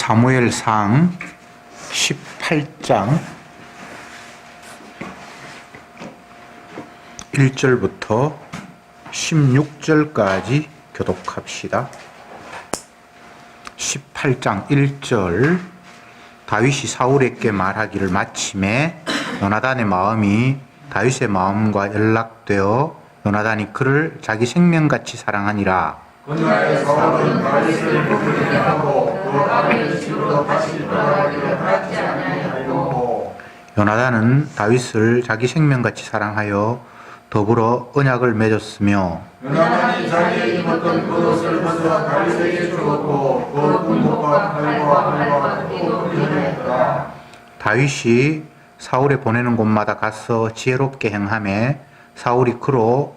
사무엘상 18장 1절부터 16절까지 교독합시다. 18장 1절 다윗이 사울에게 말하기를 마침에 요나단의 마음이 다윗의 마음과 연락되어 요나단이 그를 자기 생명같이 사랑하니라. 그날 사울은 다윗을 부르게 하고 그 아들 집으로 다시 돌아가기를 하지 아니하였고 요나단은 다윗을 자기 생명같이 사랑하여 더불어 언약을 맺었으며 요나단이 자기의 입었던 겉옷을 벗어 다윗에게 주었고 그 군복과 칼과 활과 또 그리하였더라. 다윗이 사울에 보내는 곳마다 가서 지혜롭게 행하매 사울이 그로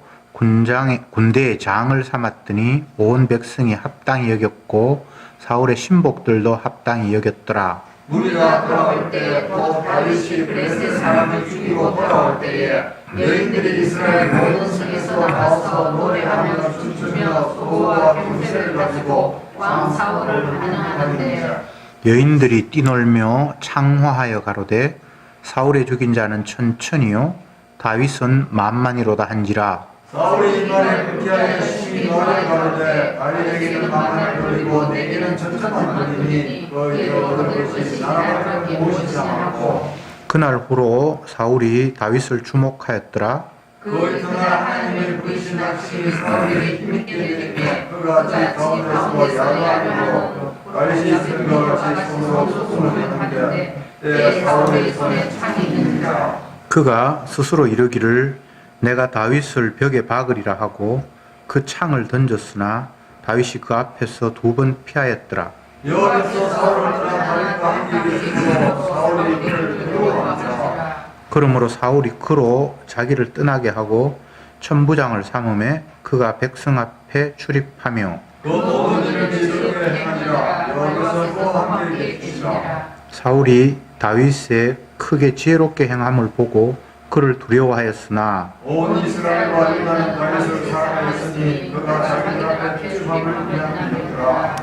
군대의 장을 삼았더니 온 백성이 합당히 여겼고 사울의 신복들도 합당히 여겼더라. 무리가 돌아올 때 또 다윗이 블레셋 사람을 죽이고 돌아올 때에 여인들이 이스라엘 모든 성에서 나와서 노래하며 춤추며 소고와 병세를 가지고 왕 사울을 환영하는데 여인들이 뛰놀며 창화하여 가로되 사울의 죽인 자는 천천히요 다윗은 만만이로다 한지라. 사울이 이날에 불쾌하여 심히 노래 가로되 다윗에게는 만만을 돌리고 내게는 천천만 돌리니 그에게 얻을 것이 나라밖에 무엇이지 않았고 그날 후로 사울이 다윗을 주목하였더라. 그 이튿날 하나님을 부르신 낚시 사울에게 힘있게 되기에 그가 제 가운데서 야구하고 다윗이 들과 같이 손으로 소송을 하는데 때에 사울의 손에 창이 있느니라. 그가 스스로 이르기를 내가 다윗을 벽에 박으리라 하고 그 창을 던졌으나 다윗이 그 앞에서 2번 피하였더라. 여호와께서 사울을 떠나 다윗과 함께 계시므로 사울이 그를 두려워하니라. 그러므로 사울이 그로 자기를 떠나게 하고 천부장을 삼음에 그가 백성 앞에 출입하며 그 모든 일을 지혜롭게 행하니라. 여호와께서 그와 함께 계시니라. 사울이 다윗의 크게 지혜롭게 행함을 보고 그를 두려워하였으나 온 이스라엘과 유다는 다윗을 사랑하였으니 그가 자기들 앞에 출입함을 미안하였더라.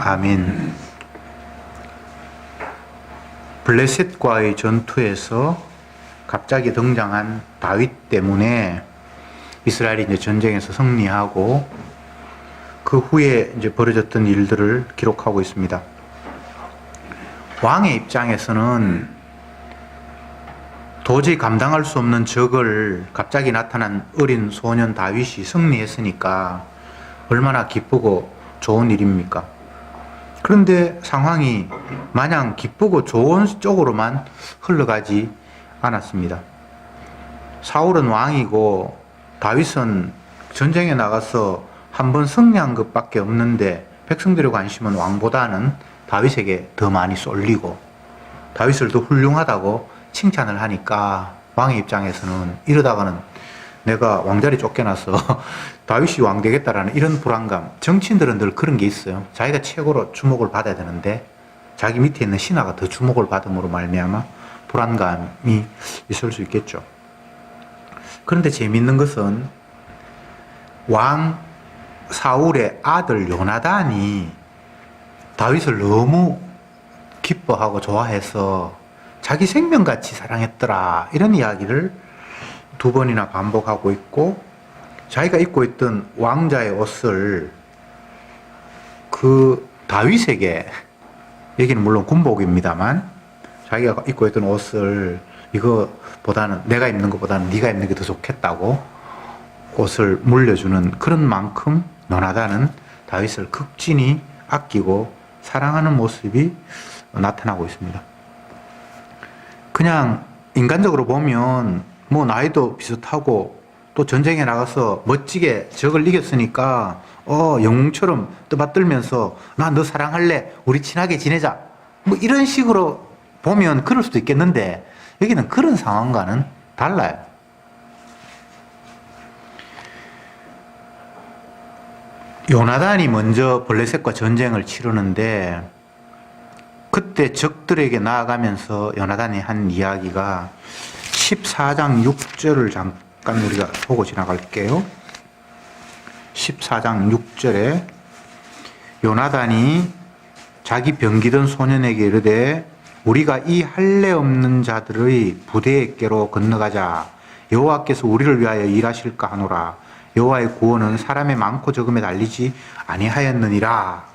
아멘. 블레셋과의 전투에서 갑자기 등장한 다윗 때문에 이스라엘이 이제 전쟁에서 승리하고 그 후에 이제 벌어졌던 일들을 기록하고 있습니다. 왕의 입장에서는 도저히 감당할 수 없는 적을 갑자기 나타난 어린 소년 다윗이 승리했으니까 얼마나 기쁘고 좋은 일입니까? 그런데 상황이 마냥 기쁘고 좋은 쪽으로만 흘러가지 않았습니다. 사울은 왕이고 다윗은 전쟁에 나가서 한 번 승리한 것밖에 없는데 백성들의 관심은 왕보다는 다윗에게 더 많이 쏠리고 다윗을 더 훌륭하다고 칭찬을 하니까 왕의 입장에서는 이러다가는 내가 왕자리 쫓겨나서 다윗이 왕 되겠다라는 이런 불안감. 정치인들은 늘 그런 게 있어요. 자기가 최고로 주목을 받아야 되는데 자기 밑에 있는 신하가 더 주목을 받음으로 말미암아 불안감이 있을 수 있겠죠. 그런데 재미있는 것은 왕 사울의 아들 요나단이 다윗을 너무 기뻐하고 좋아해서 자기 생명같이 사랑했더라 이런 이야기를 2번이나 반복하고 있고 자기가 입고 있던 왕자의 옷을 그 다윗에게, 여기는 물론 군복입니다만 자기가 입고 있던 옷을 이거보다는 내가 입는 것보다는 네가 입는 게 더 좋겠다고 옷을 물려주는 그런 만큼 요나단은 다윗을 극진히 아끼고 사랑하는 모습이 나타나고 있습니다. 그냥 인간적으로 보면 뭐 나이도 비슷하고 또 전쟁에 나가서 멋지게 적을 이겼으니까 영웅처럼 떠받들면서 나 너 사랑할래 우리 친하게 지내자 뭐 이런 식으로 보면 그럴 수도 있겠는데 여기는 그런 상황과는 달라요. 요나단이 먼저 블레셋과 전쟁을 치르는데 그때 적들에게 나아가면서 요나단이 한 이야기가 14장 6절을 잠깐 우리가 보고 지나갈게요. 14장 6절에 요나단이 자기 병기던 소년에게 이르되 우리가 이 할례 없는 자들의 부대에게로 건너가자. 여호와께서 우리를 위하여 일하실까 하노라. 여호와의 구원은 사람의 많고 적음에 달리지 아니하였느니라.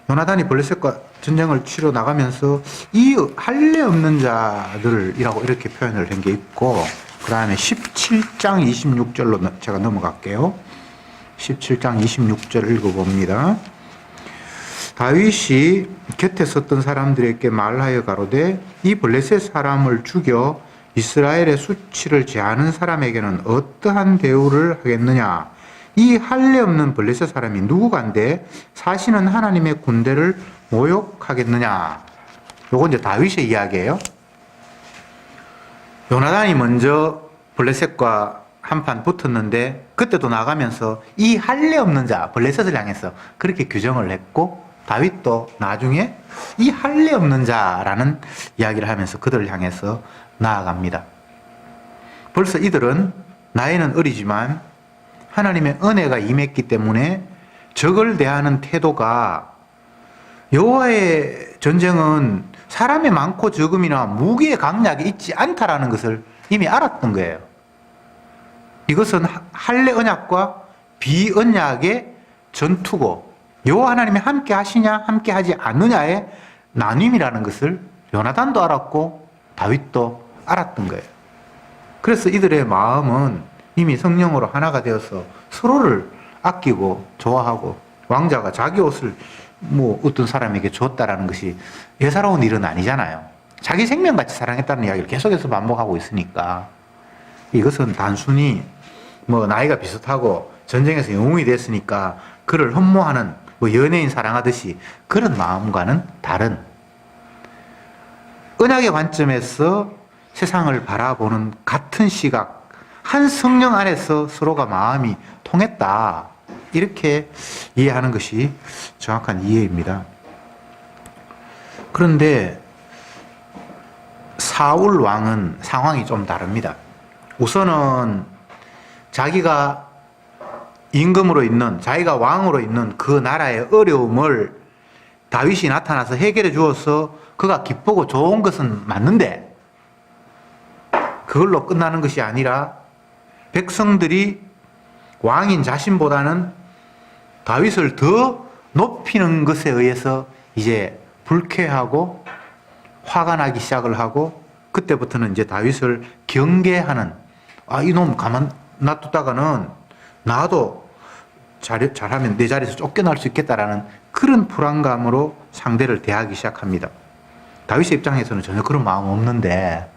요나단이 블레셋과 전쟁을 치러 나가면서 이 할례 없는 자들이라고 이렇게 표현을 한 게 있고, 그 다음에 17장 26절로 제가 넘어갈게요. 17장 26절 읽어봅니다. 다윗이 곁에 섰던 사람들에게 말하여 가로되 이 블레셋 사람을 죽여 이스라엘의 수치를 제하는 사람에게는 어떠한 대우를 하겠느냐. 이 할례 없는 블레셋 사람이 누구간데 사시는 하나님의 군대를 모욕하겠느냐. 요건 이제 다윗의 이야기예요. 요나단이 먼저 블레셋과 한판 붙었는데 그때도 나가면서 이 할례 없는 자 블레셋을 향해서 그렇게 규정을 했고, 다윗도 나중에 이 할례 없는 자라는 이야기를 하면서 그들을 향해서 나아갑니다. 벌써 이들은 나이는 어리지만 하나님의 은혜가 임했기 때문에 적을 대하는 태도가, 여호와의 전쟁은 사람의 많고 적음이나 무기의 강약이 있지 않다라는 것을 이미 알았던 거예요. 이것은 할례 언약과 비언약의 전투고, 여호와 하나님이 함께 하시냐 함께 하지 않느냐의 나눔이라는 것을 요나단도 알았고 다윗도 알았던 거예요. 그래서 이들의 마음은 이미 성령으로 하나가 되어서 서로를 아끼고 좋아하고, 왕자가 자기 옷을 어떤 사람에게 줬다라는 것이 예사로운 일은 아니잖아요. 자기 생명같이 사랑했다는 이야기를 계속해서 반복하고 있으니까, 이것은 단순히 나이가 비슷하고 전쟁에서 영웅이 됐으니까 그를 흠모하는 연예인 사랑하듯이 그런 마음과는 다른, 언약의 관점에서 세상을 바라보는 같은 시각, 한 성령 안에서 서로가 마음이 통했다, 이렇게 이해하는 것이 정확한 이해입니다. 그런데 사울 왕은 상황이 좀 다릅니다. 우선은 자기가 임금으로 있는, 자기가 왕으로 있는 그 나라의 어려움을 다윗이 나타나서 해결해 주어서 그가 기쁘고 좋은 것은 맞는데, 그걸로 끝나는 것이 아니라 백성들이 왕인 자신보다는 다윗을 더 높이는 것에 의해서 이제 불쾌하고 화가 나기 시작을 하고, 그때부터는 이제 다윗을 경계하는, 이놈 가만 놔뒀다가는 나도 잘하면 내 자리에서 쫓겨날 수 있겠다라는 그런 불안감으로 상대를 대하기 시작합니다. 다윗의 입장에서는 전혀 그런 마음 없는데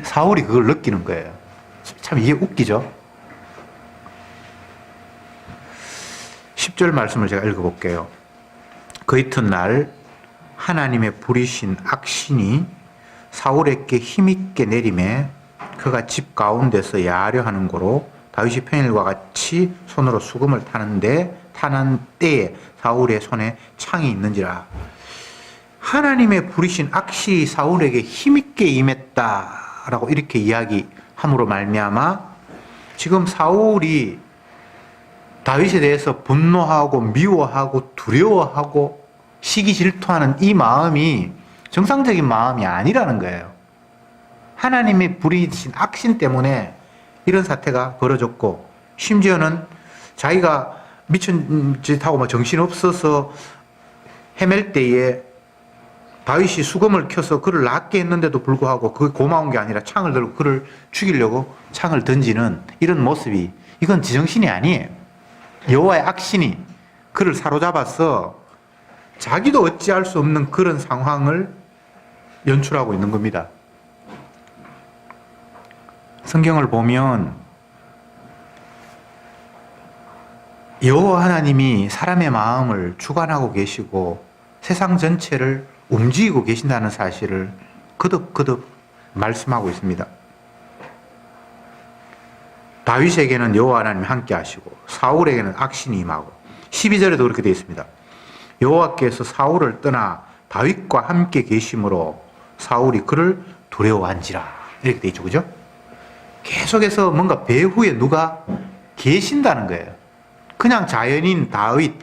사울이 그걸 느끼는 거예요. 참 이게 웃기죠? 10절 말씀을 제가 읽어볼게요. 그 이튿날 하나님의 부리신 악신이 사울에게 힘있게 내림에 그가 집 가운데서 야하려 하는 고로 다윗이 평일과 같이 손으로 수금을 타는 때에 사울의 손에 창이 있는지라. 하나님의 부리신 악시 사울에게 힘있게 임했다라고 이렇게 이야기함으로 말미암아 지금 사울이 다윗에 대해서 분노하고 미워하고 두려워하고 시기 질투하는 이 마음이 정상적인 마음이 아니라는 거예요. 하나님의 부리신 악신 때문에 이런 사태가 벌어졌고, 심지어는 자기가 미친 짓하고 정신없어서 헤맬 때에 다윗이 수금을 켜서 그를 낫게 했는데도 불구하고 그게 고마운 게 아니라 창을 들고 그를 죽이려고 창을 던지는 이런 모습이, 이건 지정신이 아니에요. 여호와의 악신이 그를 사로잡아서 자기도 어찌할 수 없는 그런 상황을 연출하고 있는 겁니다. 성경을 보면 여호와 하나님이 사람의 마음을 주관하고 계시고 세상 전체를 움직이고 계신다는 사실을 거듭거듭 말씀하고 있습니다. 다윗에게는 여호와 하나님이 함께 하시고 사울에게는 악신이 임하고, 12절에도 그렇게 되어 있습니다. 여호와께서 사울을 떠나 다윗과 함께 계심으로 사울이 그를 두려워한지라, 이렇게 되어 있죠. 그죠? 계속해서 뭔가 배후에 누가 계신다는 거예요. 그냥 자연인 다윗,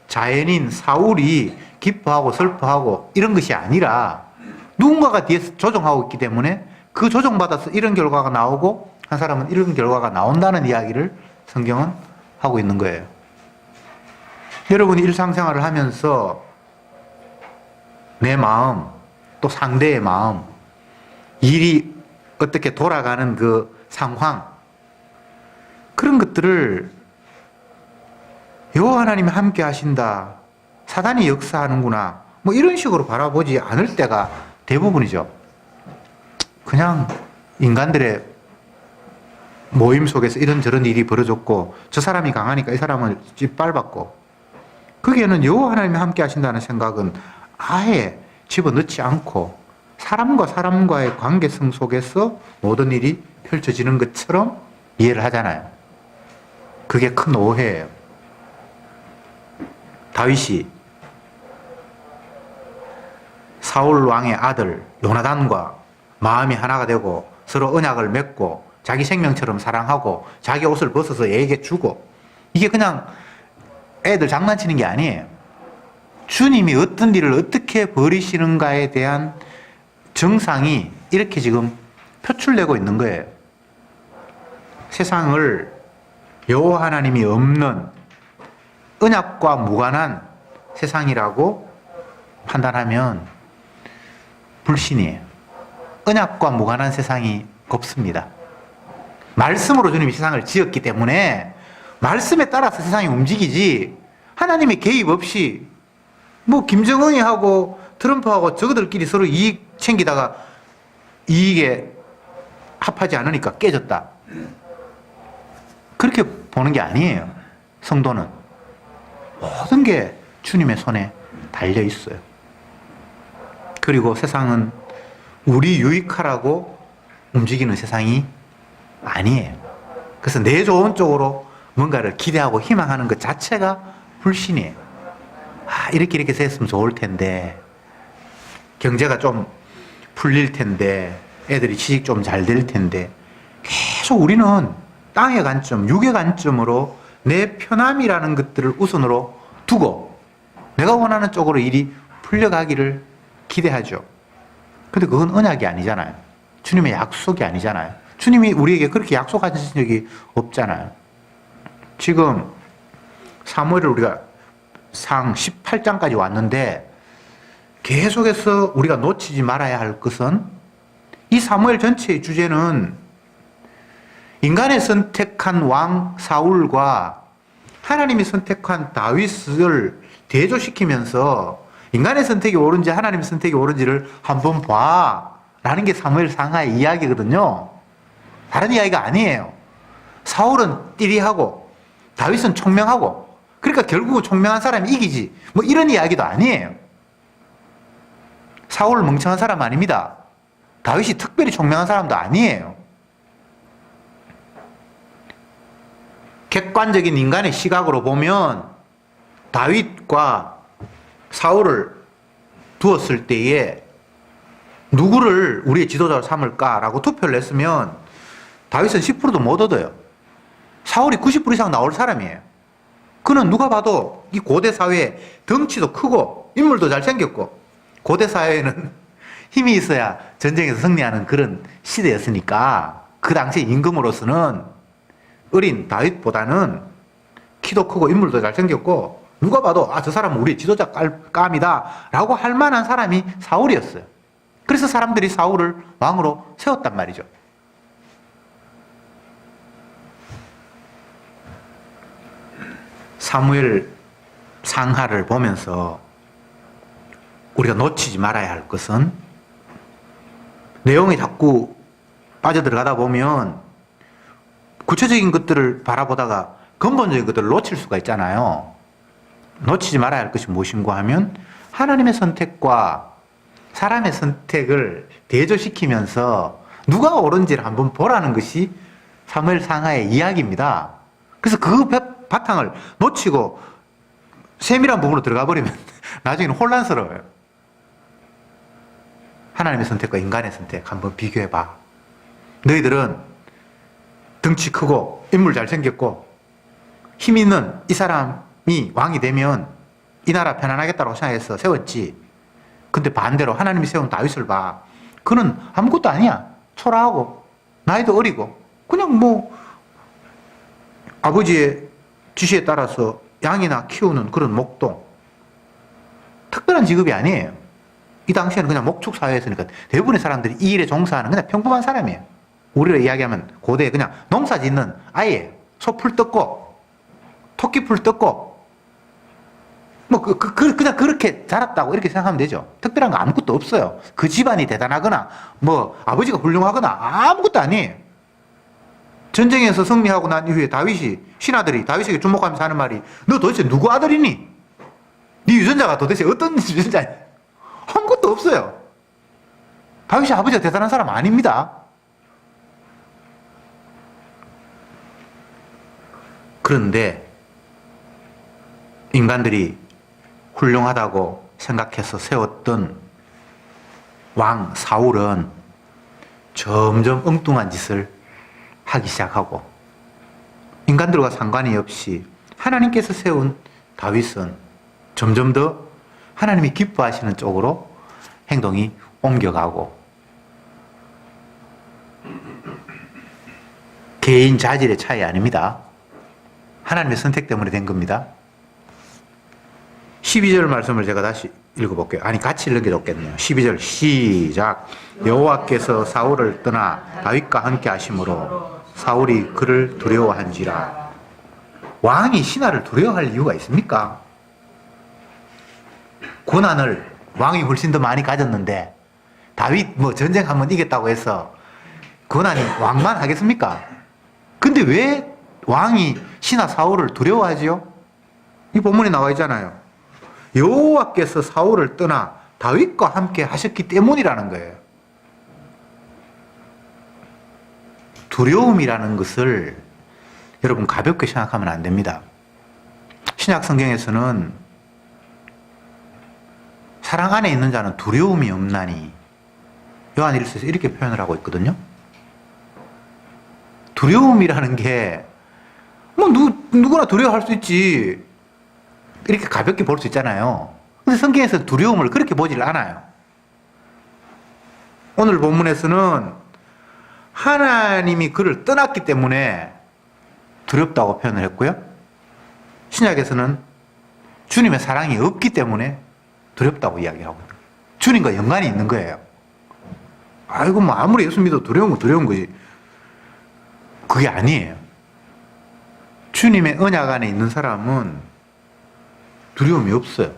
자연인 사울이 기뻐하고 슬퍼하고 이런 것이 아니라 누군가가 뒤에서 조종하고 있기 때문에 그 조종받아서 이런 결과가 나오고 한 사람은 이런 결과가 나온다는 이야기를 성경은 하고 있는 거예요. 여러분이 일상생활을 하면서 내 마음, 또 상대의 마음, 일이 어떻게 돌아가는 그 상황, 그런 것들을 여호와 하나님이 함께 하신다, 사단이 역사하는구나, 뭐 이런 식으로 바라보지 않을 때가 대부분이죠. 그냥 인간들의 모임 속에서 이런저런 일이 벌어졌고 저 사람이 강하니까 이 사람을 짓밟았고, 거기에는 여호와 하나님이 함께 하신다는 생각은 아예 집어넣지 않고 사람과 사람과의 관계성 속에서 모든 일이 펼쳐지는 것처럼 이해를 하잖아요. 그게 큰 오해예요. 다윗이 사울 왕의 아들 요나단과 마음이 하나가 되고 서로 언약을 맺고 자기 생명처럼 사랑하고 자기 옷을 벗어서 얘에게 주고, 이게 그냥 애들 장난치는 게 아니에요. 주님이 어떤 일을 어떻게 벌이시는가에 대한 정상이 이렇게 지금 표출되고 있는 거예요. 세상을 여호와 하나님이 없는 언약과 무관한 세상이라고 판단하면 불신이에요. 언약과 무관한 세상이 없습니다. 말씀으로 주님이 세상을 지었기 때문에 말씀에 따라서 세상이 움직이지, 하나님의 개입 없이 뭐 김정은이하고 트럼프하고 저거들끼리 서로 이익 챙기다가 이익에 합하지 않으니까 깨졌다, 그렇게 보는 게 아니에요. 성도는 모든 게 주님의 손에 달려 있어요. 그리고 세상은 우리 유익하라고 움직이는 세상이 아니에요. 그래서 내 좋은 쪽으로 뭔가를 기대하고 희망하는 것 자체가 불신이에요. 이렇게 됐으면 좋을 텐데, 경제가 좀 풀릴 텐데, 애들이 취직 좀 잘 될 텐데, 계속 우리는 땅의 관점, 육의 관점으로 내 편함이라는 것들을 우선으로 두고 내가 원하는 쪽으로 일이 풀려가기를 기대하죠. 근데 그건 언약이 아니잖아요. 주님의 약속이 아니잖아요. 주님이 우리에게 그렇게 약속하신 적이 없잖아요. 지금 사무엘을 우리가 상 18장까지 왔는데 계속해서 우리가 놓치지 말아야 할 것은, 이 사무엘 전체의 주제는 인간의 선택한 왕 사울과 하나님이 선택한 다윗을 대조시키면서 인간의 선택이 옳은지 하나님의 선택이 옳은지를 한번 봐라는 게 사무엘 상하의 이야기거든요. 다른 이야기가 아니에요. 사울은 띠리하고 다윗은 총명하고, 그러니까 결국은 총명한 사람이 이기지, 뭐 이런 이야기도 아니에요. 사울은 멍청한 사람 아닙니다. 다윗이 특별히 총명한 사람도 아니에요. 객관적인 인간의 시각으로 보면 다윗과 사울을 두었을 때에 누구를 우리의 지도자로 삼을까라고 투표를 했으면 다윗은 10%도 못 얻어요. 사울이 90% 이상 나올 사람이에요. 그는 누가 봐도 이 고대 사회에 덩치도 크고 인물도 잘생겼고, 고대 사회에는 힘이 있어야 전쟁에서 승리하는 그런 시대였으니까 그 당시 임금으로서는 어린 다윗보다는 키도 크고 인물도 잘생겼고 누가 봐도 저 사람은 우리 지도자 감이다 라고 할 만한 사람이 사울이었어요. 그래서 사람들이 사울을 왕으로 세웠단 말이죠. 사무엘 상하를 보면서 우리가 놓치지 말아야 할 것은, 내용이 자꾸 빠져들어가다 보면 구체적인 것들을 바라보다가 근본적인 것들을 놓칠 수가 있잖아요. 놓치지 말아야 할 것이 무엇인가 하면 하나님의 선택과 사람의 선택을 대조시키면서 누가 옳은지를 한번 보라는 것이 사무엘 상하의 이야기입니다. 그래서 그 바탕을 놓치고 세밀한 부분으로 들어가 버리면 나중에는 혼란스러워요. 하나님의 선택과 인간의 선택 한번 비교해봐. 너희들은 덩치 크고 인물 잘생겼고 힘 있는 이 사람이 왕이 되면 이 나라 편안하겠다고 생각해서 세웠지. 근데 반대로 하나님이 세운 다윗을 봐. 그는 아무것도 아니야. 초라하고 나이도 어리고 그냥 뭐 아버지의 지시에 따라서 양이나 키우는 그런 목동. 특별한 직업이 아니에요. 이 당시에는 그냥 목축 사회였으니까 대부분의 사람들이 이 일에 종사하는 그냥 평범한 사람이에요. 우리가 이야기하면 고대에 그냥 농사 짓는 아이예요. 소풀 뜯고 토끼풀 뜯고 뭐 그냥 그렇게 자랐다고 이렇게 생각하면 되죠. 특별한 거 아무것도 없어요. 그 집안이 대단하거나 뭐 아버지가 훌륭하거나 아무것도 아니에요. 전쟁에서 승리하고 난 이후에 다윗이 신하들이 다윗에게 주목하면서 하는 말이 너 도대체 누구 아들이니? 네 유전자가 도대체 어떤 유전자냐? 아무것도 없어요. 다윗이 아버지가 대단한 사람 아닙니다. 그런데 인간들이 훌륭하다고 생각해서 세웠던 왕 사울은 점점 엉뚱한 짓을 하기 시작하고 인간들과 상관이 없이 하나님께서 세운 다윗은 점점 더 하나님이 기뻐하시는 쪽으로 행동이 옮겨가고 개인 자질의 차이 아닙니다. 하나님의 선택 때문에 된 겁니다. 12절 말씀을 제가 다시 읽어볼게요. 아니 같이 읽는 게 좋겠네요. 12절 시작. 여호와께서 사울을 떠나 다윗과 함께 하심으로 사울이 그를 두려워한지라. 왕이 신하를 두려워할 이유가 있습니까? 고난을 왕이 훨씬 더 많이 가졌는데 다윗 뭐 전쟁 한번 이겼다고 해서 고난이 왕만 하겠습니까? 근데 왜 왕이 신하 사울을 두려워하지요? 이 본문에 나와 있잖아요. 여호와께서 사울을 떠나 다윗과 함께 하셨기 때문이라는 거예요. 두려움이라는 것을 여러분 가볍게 생각하면 안 됩니다. 신약 성경에서는 사랑 안에 있는 자는 두려움이 없나니 요한 1서에서 이렇게 표현을 하고 있거든요. 두려움이라는 게 뭐 누구나 두려워할 수 있지. 이렇게 가볍게 볼 수 있잖아요. 근데 성경에서 두려움을 그렇게 보질 않아요. 오늘 본문에서는 하나님이 그를 떠났기 때문에 두렵다고 표현을 했고요. 신약에서는 주님의 사랑이 없기 때문에 두렵다고 이야기하고 있어요. 주님과 연관이 있는 거예요. 아이고 뭐 아무리 예수 믿어도 두려운 건 두려운 거지. 그게 아니에요. 주님의 언약 안에 있는 사람은 두려움이 없어요.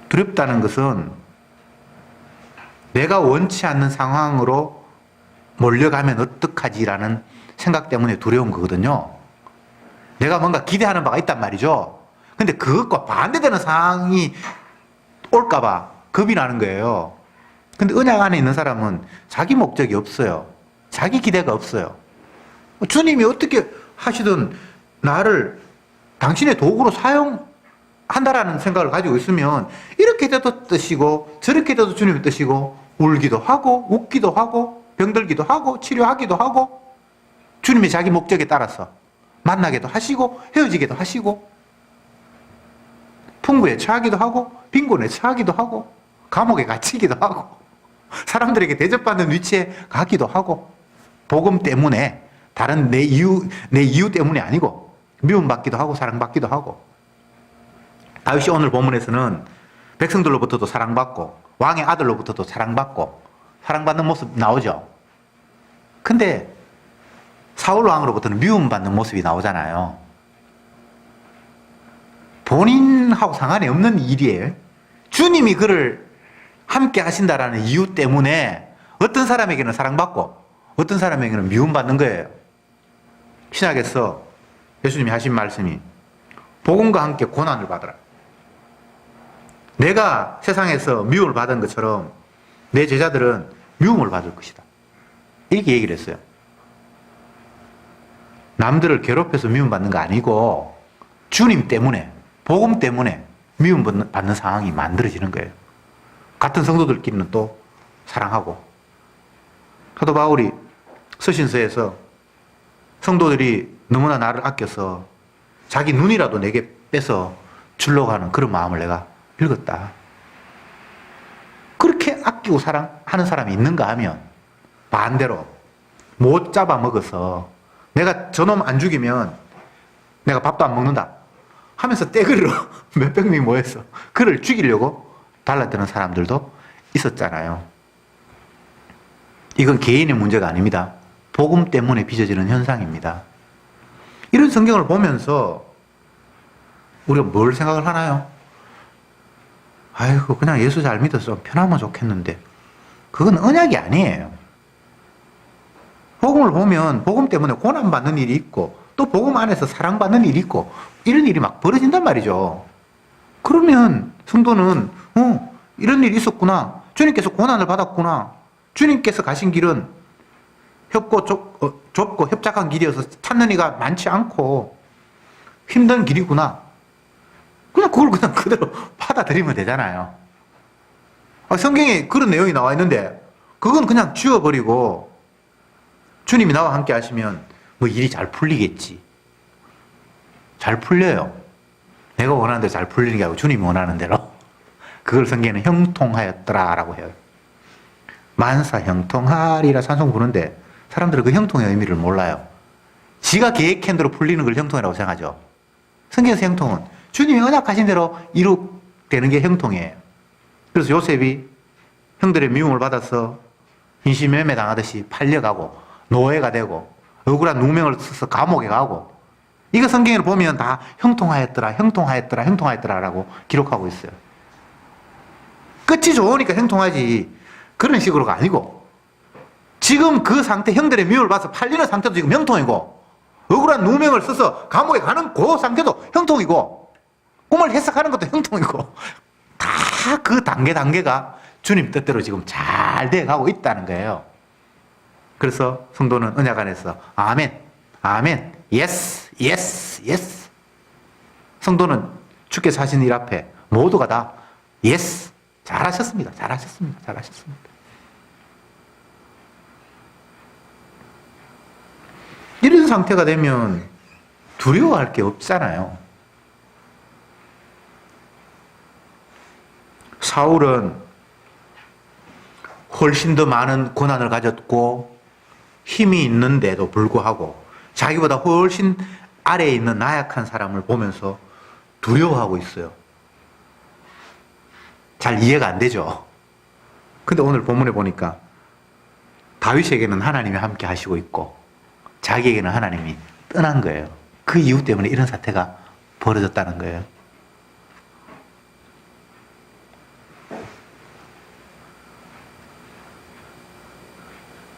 두렵다는 것은 내가 원치 않는 상황으로 몰려가면 어떡하지라는 생각 때문에 두려운 거거든요. 내가 뭔가 기대하는 바가 있단 말이죠. 근데 그것과 반대되는 상황이 올까봐 겁이 나는 거예요. 근데 언약 안에 있는 사람은 자기 목적이 없어요. 자기 기대가 없어요. 주님이 어떻게 하시든 나를 당신의 도구로 사용한다라는 생각을 가지고 있으면 이렇게 돼도 뜻이고 저렇게 돼도 주님의 뜻이고 울기도 하고 웃기도 하고 병들기도 하고 치료하기도 하고 주님의 자기 목적에 따라서 만나게도 하시고 헤어지게도 하시고 풍부에 처하기도 하고 빈곤에 처하기도 하고 감옥에 갇히기도 하고 사람들에게 대접받는 위치에 가기도 하고 복음 때문에 다른 내 이유 때문이 아니고 미움받기도 하고 사랑받기도 하고 다윗이 오늘 본문에서는 백성들로부터도 사랑받고 왕의 아들로부터도 사랑받고 사랑받는 모습 나오죠. 근데 사울 왕으로부터는 미움받는 모습이 나오잖아요. 본인하고 상관이 없는 일이에요. 주님이 그를 함께 하신다라는 이유 때문에 어떤 사람에게는 사랑받고 어떤 사람에게는 미움받는 거예요. 신약에서 예수님이 하신 말씀이 복음과 함께 고난을 받으라. 내가 세상에서 미움을 받은 것처럼 내 제자들은 미움을 받을 것이다. 이렇게 얘기를 했어요. 남들을 괴롭혀서 미움받는 거 아니고 주님 때문에 복음 때문에 미움받는 상황이 만들어지는 거예요. 같은 성도들끼리는 또 사랑하고 사도 바울이 서신서에서 성도들이 너무나 나를 아껴서 자기 눈이라도 내게 빼서 주려고 하는 그런 마음을 내가 읽었다. 그렇게 아끼고 사랑하는 사람이 있는가 하면 반대로 못 잡아먹어서 내가 저놈 안 죽이면 내가 밥도 안 먹는다 하면서 떼그리로 몇백 명이 모여서 그를 죽이려고 달라드는 사람들도 있었잖아요. 이건 개인의 문제가 아닙니다. 복음 때문에 빚어지는 현상입니다. 이런 성경을 보면서 우리가 뭘 생각을 하나요? 아이고 그냥 예수 잘 믿어서 편하면 좋겠는데 그건 언약이 아니에요. 복음을 보면 복음 때문에 고난받는 일이 있고 또 복음 안에서 사랑받는 일이 있고 이런 일이 막 벌어진단 말이죠. 그러면 성도는 이런 일이 있었구나. 주님께서 고난을 받았구나. 주님께서 가신 길은 좁고 협착한 길이어서 찾는 이가 많지 않고 힘든 길이구나. 그냥 그걸 그냥 그대로 받아들이면 되잖아요. 성경에 그런 내용이 나와 있는데 그건 그냥 지워버리고 주님이 나와 함께 하시면 뭐 일이 잘 풀리겠지. 잘 풀려요. 내가 원하는 대로 잘 풀리는 게 아니고 주님이 원하는 대로. 그걸 성경에는 형통하였더라라고 해요. 만사 형통하리라 찬송 부르는데 사람들은 그 형통의 의미를 몰라요. 지가 계획한 대로 풀리는 걸 형통이라고 생각하죠. 성경에서 형통은 주님이 언약하신 대로 이룩되는 게 형통이에요. 그래서 요셉이 형들의 미움을 받아서 인신매매 당하듯이 팔려가고 노예가 되고 억울한 누명을 써서 감옥에 가고 이거 성경을 보면 다 형통하였더라 형통하였더라 형통하였더라라고 기록하고 있어요. 끝이 좋으니까 형통하지 그런 식으로가 아니고 지금 그 상태 형들의 미움을 받아서 팔리는 상태도 지금 형통이고 억울한 누명을 써서 감옥에 가는 그 상태도 형통이고 꿈을 해석하는 것도 형통이고 다 그 단계가 주님 뜻대로 지금 잘 돼가고 있다는 거예요. 그래서 성도는 언약 안에서 아멘, 아멘, 예스, 예스, 예스. 성도는 주께서 하신 일 앞에 모두가 다 예스, 잘하셨습니다, 잘하셨습니다, 잘하셨습니다. 이런 상태가 되면 두려워할 게 없잖아요. 사울은 훨씬 더 많은 권한을 가졌고 힘이 있는데도 불구하고 자기보다 훨씬 아래에 있는 나약한 사람을 보면서 두려워하고 있어요. 잘 이해가 안 되죠. 근데 오늘 본문에 보니까 다윗에게는 하나님이 함께 하시고 있고 자기에게는 하나님이 떠난 거예요. 그 이유 때문에 이런 사태가 벌어졌다는 거예요.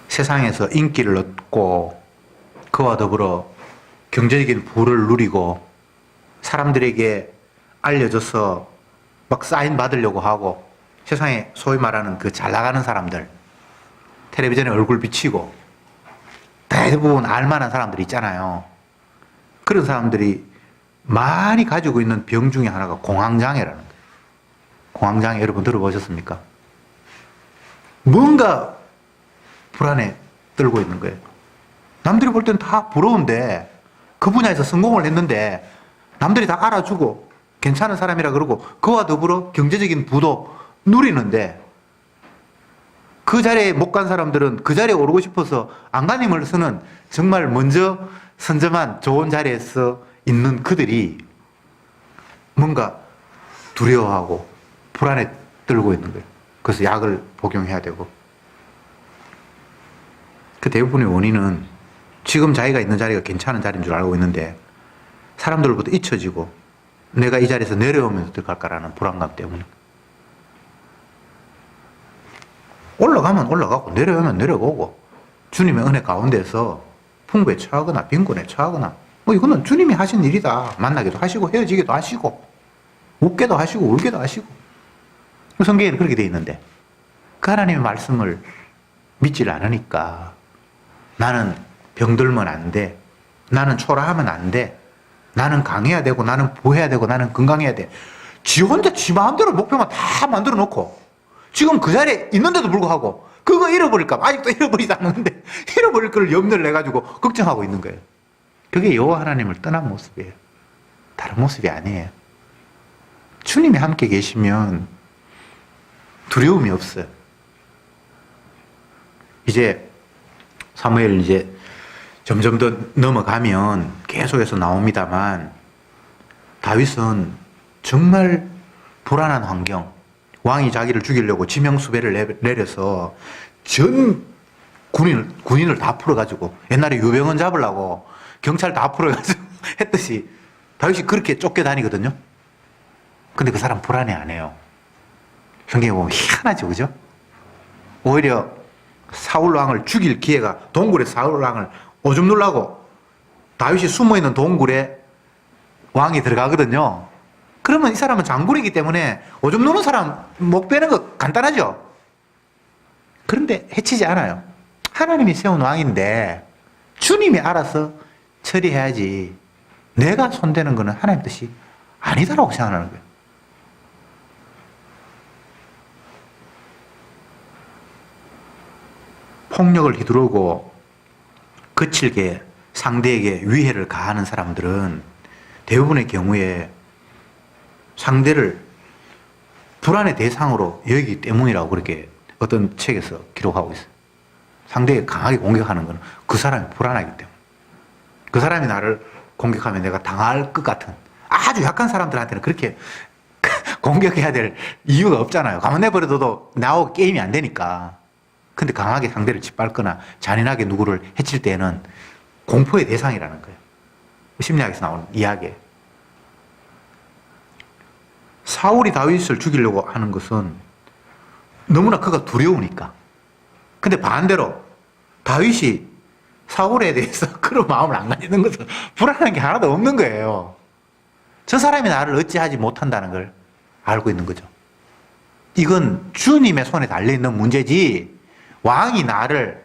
세상에서 인기를 얻고 그와 더불어 경제적인 부를 누리고 사람들에게 알려져서 막 사인 받으려고 하고 세상에 소위 말하는 그 잘 나가는 사람들 텔레비전에 얼굴 비치고 대부분 알만한 사람들이 있잖아요. 그런 사람들이 많이 가지고 있는 병 중에 하나가 공황장애라는 거예요. 공황장애 여러분 들어보셨습니까? 뭔가 불안에 떨고 있는 거예요. 남들이 볼 때는 다 부러운데 그 분야에서 성공을 했는데 남들이 다 알아주고 괜찮은 사람이라 그러고 그와 더불어 경제적인 부도 누리는데 그 자리에 못 간 사람들은 그 자리에 오르고 싶어서 안간힘을 쓰는 정말 먼저 선점한 좋은 자리에서 있는 그들이 뭔가 두려워하고 불안에 떨고 있는 거예요. 그래서 약을 복용해야 되고 그 대부분의 원인은 지금 자기가 있는 자리가 괜찮은 자리인 줄 알고 있는데 사람들로부터 잊혀지고 내가 이 자리에서 내려오면서 어떡할까라는 불안감 때문에 올라가면 올라가고 내려오면 내려오고 주님의 은혜 가운데서 풍부에 처하거나 빈곤에 처하거나 뭐 이거는 주님이 하신 일이다. 만나기도 하시고 헤어지기도 하시고 웃게도 하시고 울게도 하시고 성경에는 그렇게 돼 있는데 그 하나님의 말씀을 믿질 않으니까 나는 병들면 안 돼. 나는 초라하면 안 돼. 나는 강해야 되고 나는 부해야 되고 나는 건강해야 돼. 지 혼자 지 마음대로 목표만 다 만들어 놓고 지금 그 자리에 있는데도 불구하고 그거 잃어버릴까 봐 아직도 잃어버리지 않는데 잃어버릴 걸 염려를 내가지고 걱정하고 있는 거예요. 그게 여호와 하나님을 떠난 모습이에요. 다른 모습이 아니에요. 주님이 함께 계시면 두려움이 없어요. 이제 사무엘 이제 점점 더 넘어가면 계속해서 나옵니다만 다윗은 정말 불안한 환경, 왕이 자기를 죽이려고 지명수배를 내려서 전 군인을 다 풀어가지고 옛날에 유병헌 잡으려고 경찰 다 풀어가지고 했듯이 다윗이 그렇게 쫓겨다니거든요. 근데 그 사람 불안해 안 해요. 성경에 보면 희한하죠, 그죠? 오히려 사울 왕을 죽일 기회가 동굴에 사울 왕을 오줌 누려고 다윗이 숨어있는 동굴에 왕이 들어가거든요. 그러면 이 사람은 장군이기 때문에 오줌 누는 사람 목 빼는 거 간단하죠? 그런데 해치지 않아요. 하나님이 세운 왕인데 주님이 알아서 처리해야지 내가 손대는 거는 하나님 뜻이 아니다라고 생각하는 거예요. 폭력을 휘두르고 거칠게 상대에게 위해를 가하는 사람들은 대부분의 경우에 상대를 불안의 대상으로 여기기 때문이라고 그렇게 어떤 책에서 기록하고 있어요. 상대에게 강하게 공격하는 건 그 사람이 불안하기 때문에. 그 사람이 나를 공격하면 내가 당할 것 같은 아주 약한 사람들한테는 그렇게 공격해야 될 이유가 없잖아요. 가만 내버려둬도 나하고 게임이 안 되니까. 근데 강하게 상대를 짓밟거나 잔인하게 누구를 해칠 때는 공포의 대상이라는 거예요. 심리학에서 나오는 이야기예요. 사울이 다윗을 죽이려고 하는 것은 너무나 그가 두려우니까. 근데 반대로 다윗이 사울에 대해서 그런 마음을 안 가지는 것은 불안한 게 하나도 없는 거예요. 저 사람이 나를 어찌하지 못한다는 걸 알고 있는 거죠. 이건 주님의 손에 달려있는 문제지 왕이 나를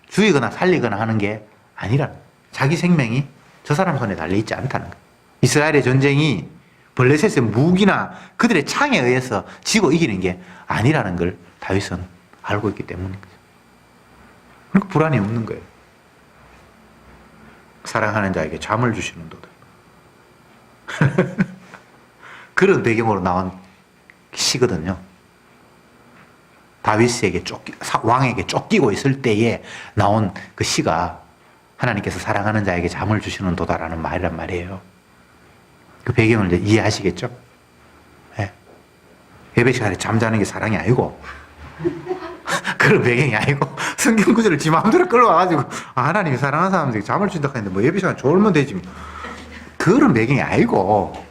죽이거나 살리거나 하는 게 아니라 자기 생명이 저 사람 손에 달려있지 않다는 거예요. 이스라엘의 전쟁이 블레셋의 무기나 그들의 창에 의해서 지고 이기는 게 아니라는 걸 다윗은 알고 있기 때문인 거죠. 그러니까 불안이 없는 거예요. 사랑하는 자에게 잠을 주시는 도다. 그런 배경으로 나온 시거든요. 다윗에게 왕에게 쫓기고 있을 때에 나온 그 시가 하나님께서 사랑하는 자에게 잠을 주시는 도다라는 말이란 말이에요. 그 배경을 이제 이해하시겠죠? 네. 예배 시간에 잠자는 게 사랑이 아니고 그런 배경이 아니고 성경 구절을 지 마음대로 끌어와가지고 하나님이 사랑하는 사람들에게 잠을 준다 했는데 뭐 예배 시간 졸면 되지 그런 배경이 아니고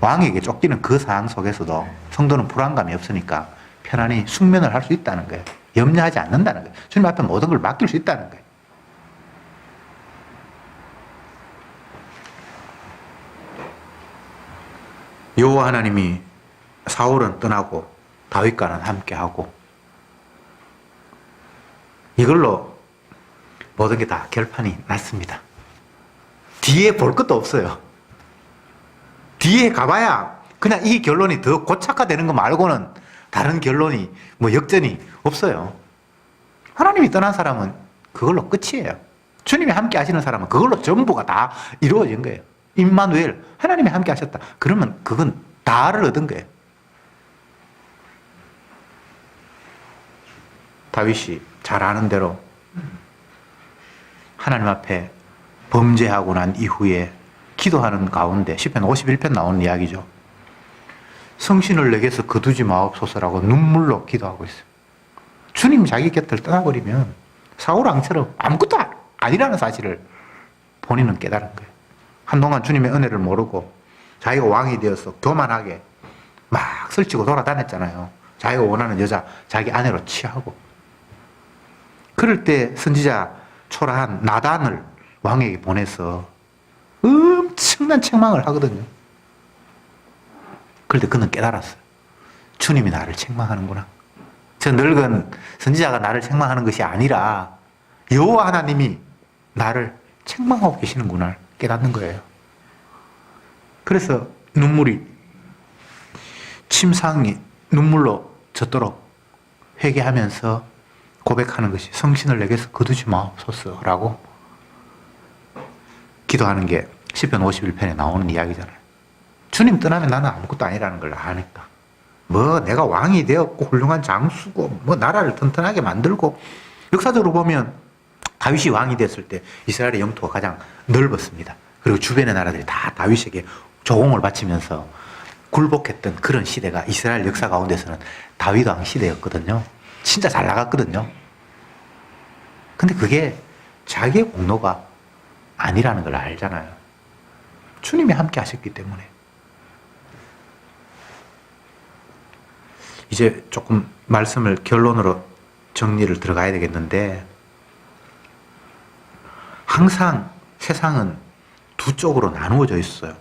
왕에게 쫓기는 그 상황 속에서도 성도는 불안감이 없으니까 편안히 숙면을 할 수 있다는 거예요. 염려하지 않는다는 거예요. 주님 앞에 모든 걸 맡길 수 있다는 거예요. 여호와 하나님이 사울은 떠나고 다윗과는 함께하고 이걸로 모든 게 다 결판이 났습니다. 뒤에 볼 것도 없어요. 뒤에 가봐야 그냥 이 결론이 더 고착화되는 거 말고는 다른 결론이 뭐 역전이 없어요. 하나님이 떠난 사람은 그걸로 끝이에요. 주님이 함께 하시는 사람은 그걸로 전부가 다 이루어진 거예요. 임마누엘, 하나님이 함께 하셨다. 그러면 그건 다를 얻은 거예요. 다윗이 잘 아는 대로 하나님 앞에 범죄하고 난 이후에 기도하는 가운데 시편 51편 나오는 이야기죠. 성신을 내게서 거두지 마옵소서라고 눈물로 기도하고 있어요. 주님 자기 곁을 떠나버리면 사울 왕처럼 아무것도 아니라는 사실을 본인은 깨달은 거예요. 한동안 주님의 은혜를 모르고 자기가 왕이 되어서 교만하게 막 설치고 돌아다녔잖아요. 자기가 원하는 여자 자기 아내로 취하고. 그럴 때 선지자 초라한 나단을 왕에게 보내서 엄청난 책망을 하거든요. 그럴 때 그는 깨달았어요. 주님이 나를 책망하는구나. 저 늙은 선지자가 나를 책망하는 것이 아니라 여호와 하나님이 나를 책망하고 계시는구나 깨닫는 거예요. 그래서 눈물이 침상이 눈물로 젖도록 회개하면서 고백하는 것이 성신을 내게서 거두지 주님 떠나면 나는 아무것도 아니라는 걸 아니까. 뭐 내가 왕이 되었고 훌륭한 장수고 뭐 나라를 튼튼하게 만들고, 역사적으로 보면 다윗이 왕이 됐을 때 이스라엘의 영토가 가장 넓었습니다. 그리고 주변의 나라들이 다 다윗에게 조공을 바치면서 굴복했던 그런 시대가 이스라엘 역사 가운데서는 다윗 왕 시대였거든요. 진짜 잘 나갔거든요. 근데 그게 자기의 공로가 아니라는 걸 알잖아요. 주님이 함께 하셨기 때문에. 이제 조금 말씀을 결론으로 정리를 들어가야 되겠는데, 항상 세상은 두 쪽으로 나누어져 있어요.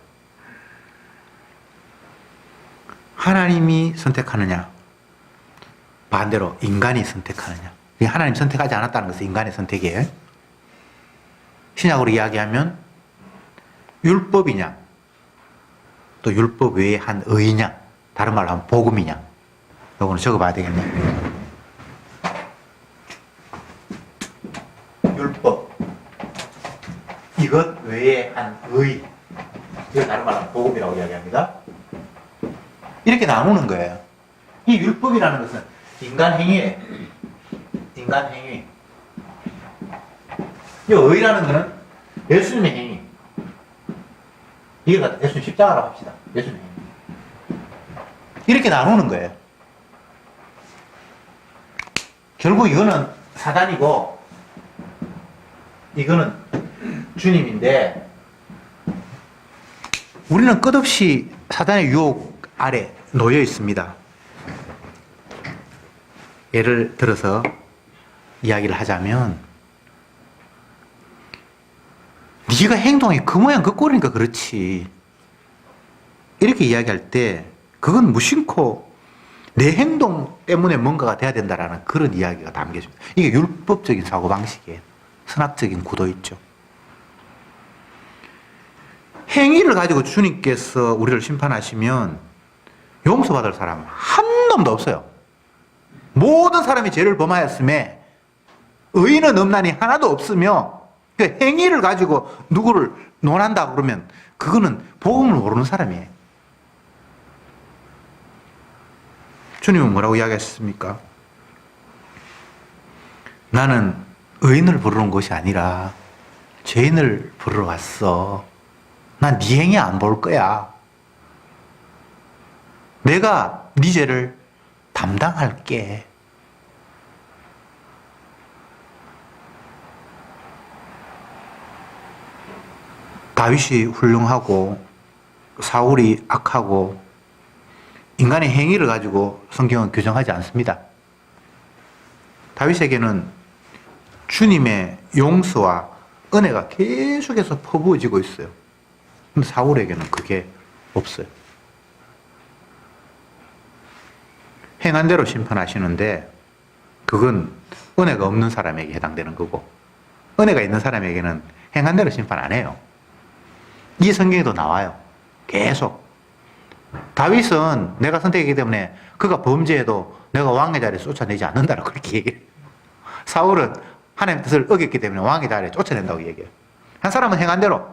하나님이 선택하느냐, 반대로 인간이 선택하느냐. 하나님 선택하지 않았다는 것은 인간의 선택이에요. 신약으로 이야기하면 율법이냐, 또 율법 외에 한 의냐, 다른 말로 하면 복음이냐. 요거는 적어봐야 되겠네. 율법, 이것 외에 한 의, 이거 다른 말로 하면 복음이라고 이야기합니다. 이렇게 나누는 거예요. 이 율법이라는 것은 인간 행위예요. 인간 행위. 이 의라는 것은 예수님의 행위. 이걸 갖다 예수님 십자가라고 합시다. 예수님의 행위. 이렇게 나누는 거예요. 결국 이거는 사단이고 이거는 주님인데, 우리는 끝없이 사단의 유혹 아래 놓여 있습니다. 예를 들어서 이야기를 하자면, 네가 행동이 그 모양 그 꼴이니까 그렇지, 이렇게 이야기할 때 그건 무심코 내 행동 때문에 뭔가가 돼야 된다라는 그런 이야기가 담겨 있습니다. 이게 율법적인 사고방식이에요. 선악적인 구도 있죠. 행위를 가지고 주님께서 우리를 심판하시면 용서받을 사람은 한 놈도 없어요. 모든 사람이 죄를 범하였음에 의인은 없나니 하나도 없으며, 그 행위를 가지고 누구를 논한다 그러면 그거는 복음을 모르는 사람이에요. 주님은 뭐라고 이야기하셨습니까? 나는 의인을 부르는 것이 아니라 죄인을 부르러 왔어. 난 네 행위 안 볼 거야. 내가 네 죄를 담당할게. 다윗이 훌륭하고 사울이 악하고 인간의 행위를 가지고 성경은 규정하지 않습니다. 다윗에게는 주님의 용서와 은혜가 계속해서 퍼부어지고 있어요. 근데 사울에게는 그게 없어요. 행한 대로 심판하시는데 그건 은혜가 없는 사람에게 해당되는 거고, 은혜가 있는 사람에게는 행한 대로 심판 안 해요. 이 성경에도 나와요. 계속. 다윗은 내가 선택했기 때문에 그가 범죄해도 내가 왕의 자리에 쫓아내지 않는다고 그렇게 얘기해요. 사울은 하나님의 뜻을 어겼기 때문에 왕의 자리에 쫓아낸다고 얘기해요. 한 사람은 행한 대로,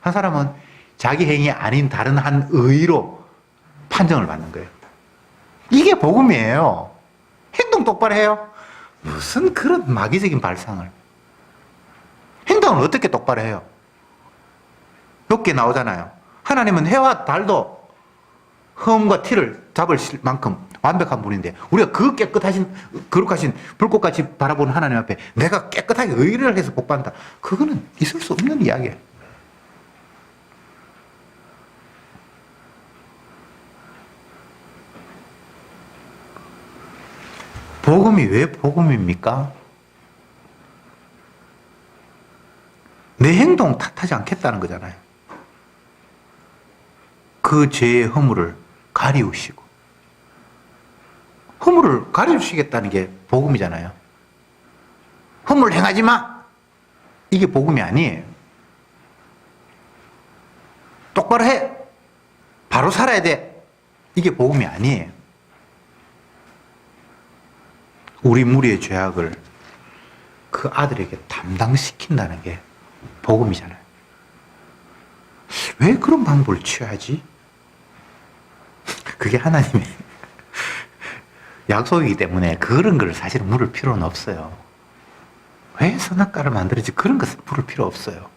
한 사람은 자기 행위 아닌 다른 한 의로 판정을 받는 거예요. 이게 복음이에요. 행동 똑바로 해요. 무슨 그런 마귀적인 발상을. 행동을 어떻게 똑바로 해요? 욥기에 나오잖아요. 하나님은 해와 달도 흠과 티를 잡을 만큼 완벽한 분인데 우리가 그 깨끗하신 거룩하신 불꽃같이 바라보는 하나님 앞에 내가 깨끗하게 의를 해서 복받는다. 그거는 있을 수 없는 이야기예요. 복음이 왜 복음입니까? 내 행동 탓하지 않겠다는 거잖아요. 그 죄의 허물을 가리우시고, 허물을 가리우시겠다는 게 복음이잖아요. 허물 행하지 마! 이게 복음이 아니에요. 똑바로 해! 바로 살아야 돼! 이게 복음이 아니에요. 우리 무리의 죄악을 그 아들에게 담당시킨다는 게 복음이잖아요. 왜 그런 방법을 취하지? 그게 하나님의 약속이기 때문에 그런 걸 사실은 물을 필요는 없어요. 왜 선악과를 만들었지? 그런 것은 물을 필요 없어요.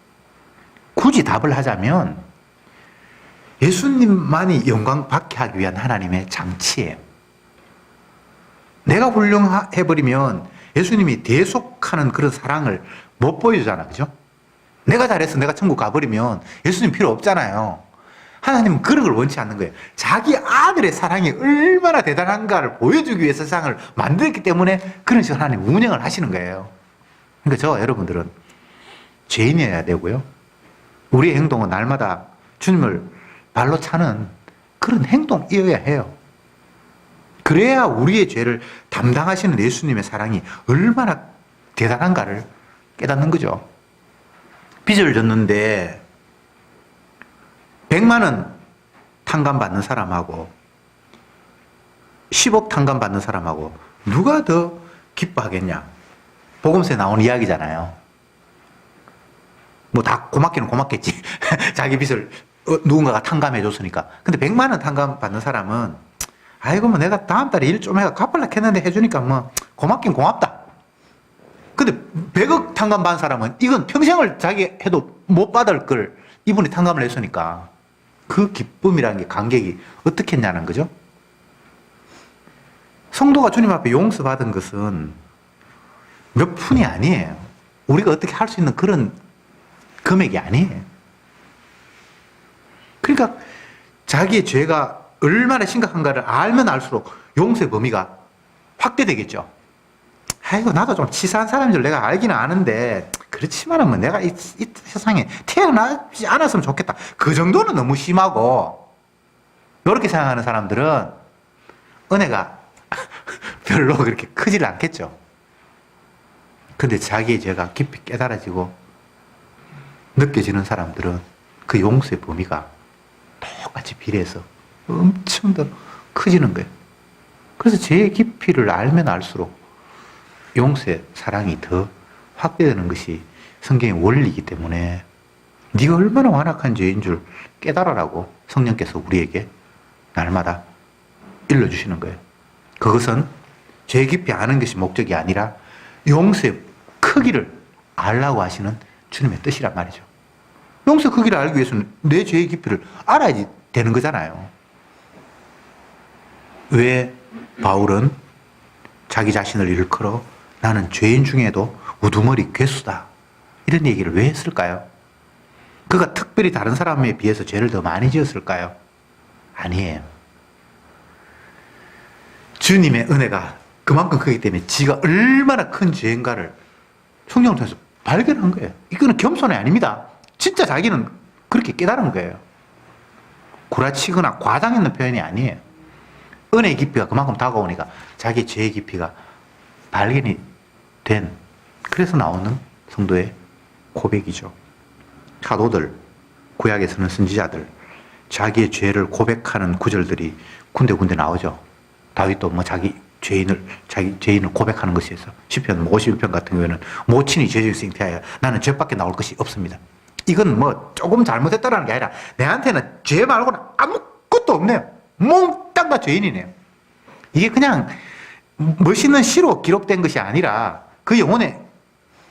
굳이 답을 하자면 예수님만이 영광 받게 하기 위한 하나님의 장치예요. 내가 훌륭해버리면 예수님이 대속하는 그런 사랑을 못 보여주잖아. 그죠? 내가 잘해서 내가 천국 가버리면 예수님 필요 없잖아요. 하나님은 그런 걸 원치 않는 거예요. 자기 아들의 사랑이 얼마나 대단한가를 보여주기 위해서 세상을 만들었기 때문에 그런 식으로 하나님 운영을 하시는 거예요. 그러니까 저와 여러분들은 죄인이어야 되고요. 우리의 행동은 날마다 주님을 발로 차는 그런 행동이어야 해요. 그래야 우리의 죄를 담당하시는 예수님의 사랑이 얼마나 대단한가를 깨닫는 거죠. 빚을 졌는데 100만 원 탕감 받는 사람하고 10억 탕감 받는 사람하고 누가 더 기뻐하겠냐? 복음서에 나오는 이야기잖아요. 뭐 다 고맙기는 고맙겠지. 자기 빚을 누군가가 탕감해 줬으니까. 근데 100만 원 탕감 받는 사람은 아이고 뭐 내가 다음 달에 일 좀 해가 갚으려고 했는데 해주니까 뭐 고맙긴 고맙다. 근데 100억 탕감 받은 사람은 이건 평생을 자기 해도 못 받을 걸 이분이 탕감을 했으니까 그 기쁨이라는 게 간격이 어떻게 했냐는 거죠. 성도가 주님 앞에 용서받은 것은 몇 푼이 아니에요. 우리가 어떻게 할 수 있는 그런 금액이 아니에요. 그러니까 자기의 죄가 얼마나 심각한가를 알면 알수록 용서의 범위가 확대되겠죠. 아이고 나도 좀 치사한 사람인 줄 내가 알기는 아는데 그렇지만은 뭐 내가 이 세상에 태어나지 않았으면 좋겠다. 그 정도는 너무 심하고 이렇게 생각하는 사람들은 은혜가 별로 그렇게 크질 않겠죠. 근데 자기의 죄가 깊이 깨달아지고 느껴지는 사람들은 그 용서의 범위가 똑같이 비례해서 엄청 더 커지는 거예요. 그래서 죄의 깊이를 알면 알수록 용서의 사랑이 더 확대되는 것이 성경의 원리이기 때문에 네가 얼마나 완악한 죄인 줄 깨달아라고 성령께서 우리에게 날마다 일러주시는 거예요. 그것은 죄 깊이 아는 것이 목적이 아니라 용서의 크기를 알라고 하시는 주님의 뜻이란 말이죠. 용서 크기를 알기 위해서는 내 죄의 깊이를 알아야지 되는 거잖아요. 왜 바울은 자기 자신을 일컬어 나는 죄인 중에도 우두머리 괴수다 이런 얘기를 왜 했을까요? 그가 특별히 다른 사람에 비해서 죄를 더 많이 지었을까요? 아니에요. 주님의 은혜가 그만큼 크기 때문에 지가 얼마나 큰 죄인가를 성령을 통해서 발견한 거예요. 이거는 겸손이 아닙니다. 진짜 자기는 그렇게 깨달은 거예요. 구라치거나 과장있는 표현이 아니에요. 은혜의 깊이가 그만큼 다가오니까 자기 죄의 깊이가 발견이 된, 그래서 나오는 성도의 고백이죠. 사도들, 구약에서는 선지자들, 자기의 죄를 고백하는 구절들이 군데군데 나오죠. 다윗도 뭐 자기 죄인을 고백하는 것에 있어. 시편 51편 같은 경우에는 모친이 죄 중에 잉태하여 나는 죄밖에 나올 것이 없습니다. 이건 뭐 조금 잘못했다라는 게 아니라 내한테는 죄 말고는 아무것도 없네요. 몽땅 다 죄인이네요. 이게 그냥 멋있는 시로 기록된 것이 아니라 그 영혼의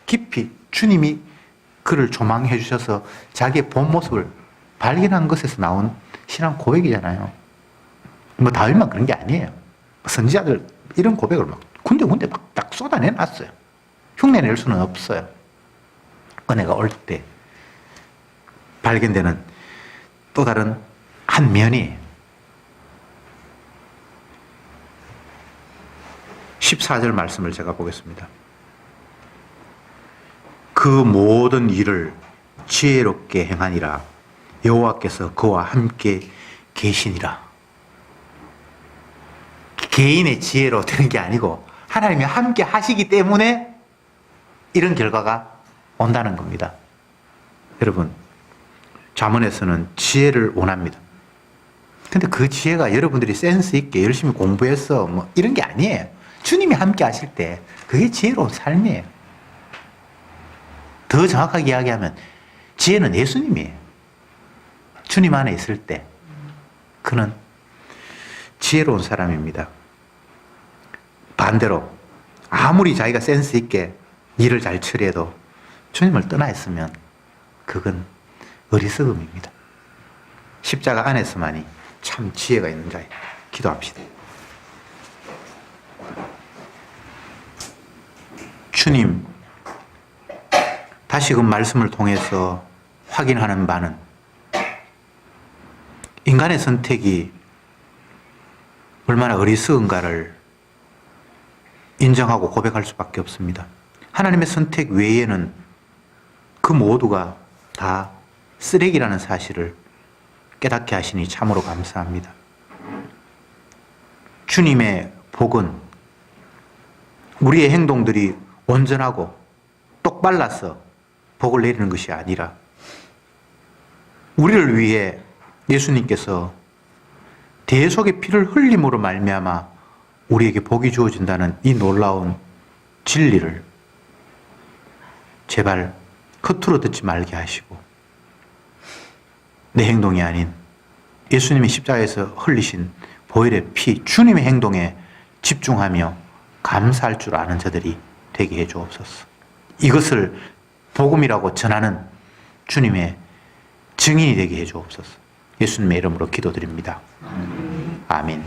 깊이 주님이 그를 조망해 주셔서 자기의 본 모습을 발견한 것에서 나온 신앙 고백이잖아요. 뭐 다윗만 그런 게 아니에요. 선지자들 이런 고백을 막 군데군데 막 딱 쏟아내놨어요. 흉내낼 수는 없어요. 은혜가 올 때 발견되는 또 다른 한 면이 14절 말씀을 제가 보겠습니다. 그 모든 일을 지혜롭게 행하니라 여호와께서 그와 함께 계시니라. 개인의 지혜로 되는 게 아니고 하나님이 함께 하시기 때문에 이런 결과가 온다는 겁니다. 여러분, 잠언에서는 지혜를 원합니다. 근데 그 지혜가 여러분들이 센스 있게 열심히 공부해서 뭐 이런 게 아니에요. 주님이 함께 하실 때 그게 지혜로운 삶이에요. 더 정확하게 이야기하면 지혜는 예수님이에요. 주님 안에 있을 때 그는 지혜로운 사람입니다. 반대로 아무리 자기가 센스 있게 일을 잘 처리해도 주님을 떠나 있으면 그건 어리석음입니다. 십자가 안에서만이 참 지혜가 있는 자입니다. 기도합시다. 주님, 다시금 말씀을 통해서 확인하는 바는 인간의 선택이 얼마나 어리석은가를 인정하고 고백할 수밖에 없습니다. 하나님의 선택 외에는 그 모두가 다 쓰레기라는 사실을 깨닫게 하시니 참으로 감사합니다. 주님의 복은 우리의 행동들이 온전하고 똑발라서 복을 내리는 것이 아니라 우리를 위해 예수님께서 대속의 피를 흘림으로 말미암아 우리에게 복이 주어진다는 이 놀라운 진리를 제발 겉으로 듣지 말게 하시고 내 행동이 아닌 예수님이 십자가에서 흘리신 보혈의 피, 주님의 행동에 집중하며 감사할 줄 아는 자들이 되게 해 주옵소서. 이것을 복음이라고 전하는 주님의 증인이 되게 해 주옵소서. 예수님의 이름으로 기도드립니다. 아멘.